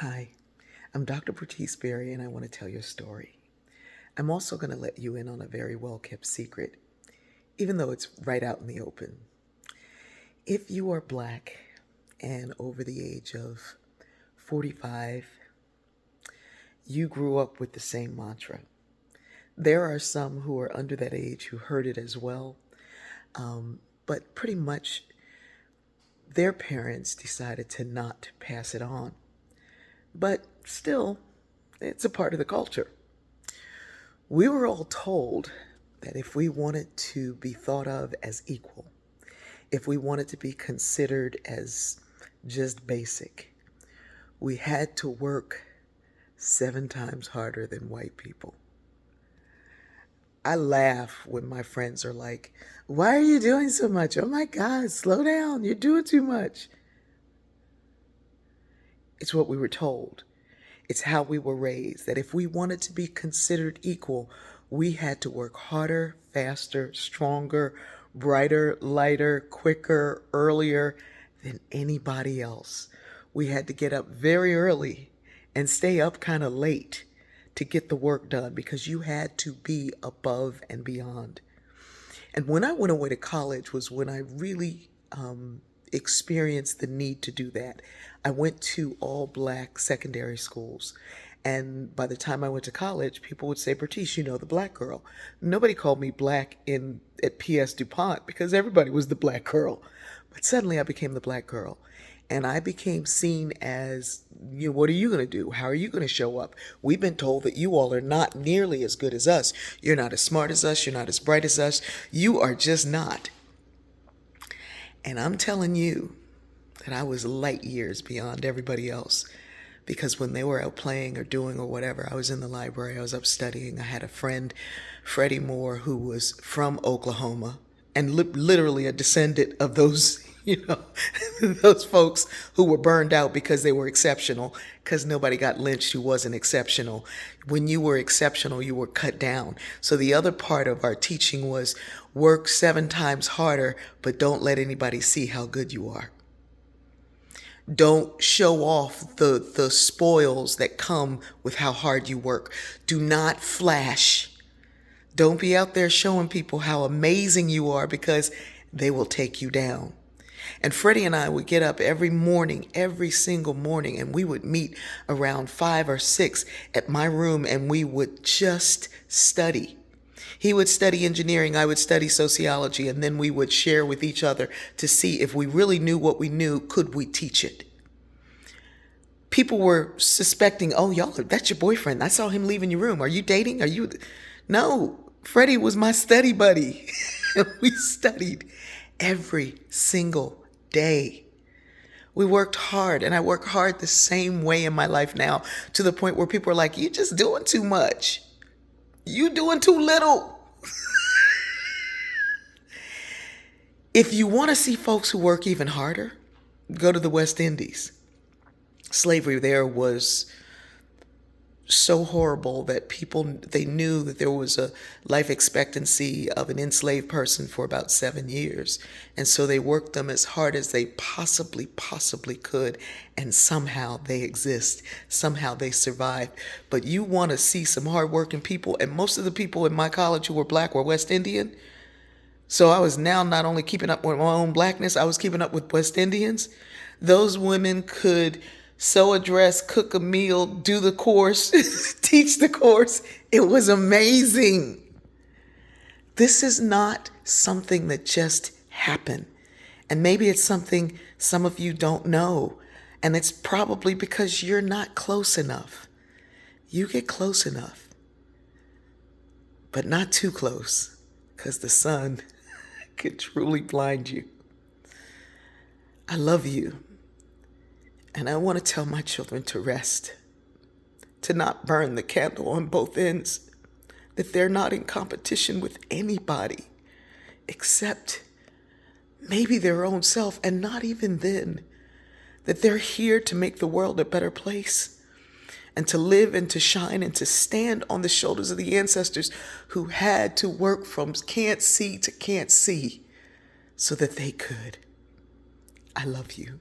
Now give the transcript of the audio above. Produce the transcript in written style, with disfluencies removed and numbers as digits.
Hi, I'm Dr. Bertice Berry, and I want to tell you a story. I'm also going to let you in on a very well kept secret, even though it's right out in the open. If you are black and over the age of 45, you grew up with the same mantra. There are some who are under that age who heard it as well, but pretty much their parents decided to not pass it on. But still, it's a part of the culture. We were all told that if we wanted to be thought of as equal, if we wanted to be considered as just basic, we had to work 7 times harder than white people. I laugh when my friends are like, "Why are you doing so much? Oh my God, slow down. You're doing too much." It's what we were told. It's how we were raised, that if we wanted to be considered equal, we had to work harder, faster, stronger, brighter, lighter, quicker, earlier than anybody else. We had to get up very early and stay up kind of late to get the work done because you had to be above and beyond. And when I went away to college was when I really experienced the need to do that. I went to all black secondary schools. And by the time I went to college, people would say, "Bertice, you know, the black girl." Nobody called me black at PS DuPont because everybody was the black girl. But suddenly I became the black girl. And I became seen as, what are you going to do? How are you going to show up? We've been told that you all are not nearly as good as us. You're not as smart as us. You're not as bright as us. You are just not. And I'm telling you that I was light years beyond everybody else. Because when they were out playing or doing or whatever, I was in the library, I was up studying. I had a friend, Freddie Moore, who was from Oklahoma and literally a descendant of those, those folks who were burned out because they were exceptional, because nobody got lynched who wasn't exceptional. When you were exceptional, you were cut down. So the other part of our teaching was work 7 times harder, but don't let anybody see how good you are. Don't show off the spoils that come with how hard you work. Do not flash. Don't be out there showing people how amazing you are because they will take you down. And Freddie and I would get up every morning, every single morning, and we would meet around 5 or 6 at my room and we would just study. He would study engineering, I would study sociology, and then we would share with each other to see if we really knew what we knew, could we teach it? People were suspecting, "Oh, that's your boyfriend. I saw him leaving your room. Are you dating? Are you?" No, Freddie was my study buddy. We studied every single day. We worked hard, and I work hard the same way in my life now, to the point where people are like, "You just doing too much. You doing too little." If you want to see folks who work even harder, go to the West Indies. Slavery there was so horrible that they knew that there was a life expectancy of an enslaved person for about 7 years. And so they worked them as hard as they possibly could. And somehow they exist. Somehow they survived. But you want to see some hardworking people. And most of the people in my college who were black were West Indian. So I was now not only keeping up with my own blackness, I was keeping up with West Indians. Those women could sew a dress, cook a meal, do the course, teach the course. It was amazing. This is not something that just happened. And maybe it's something some of you don't know. And it's probably because you're not close enough. You get close enough, but not too close, because the sun could truly blind you. I love you. And I want to tell my children to rest, to not burn the candle on both ends, that they're not in competition with anybody except maybe their own self, and not even then, that they're here to make the world a better place and to live and to shine and to stand on the shoulders of the ancestors who had to work from can't see to can't see so that they could. I love you.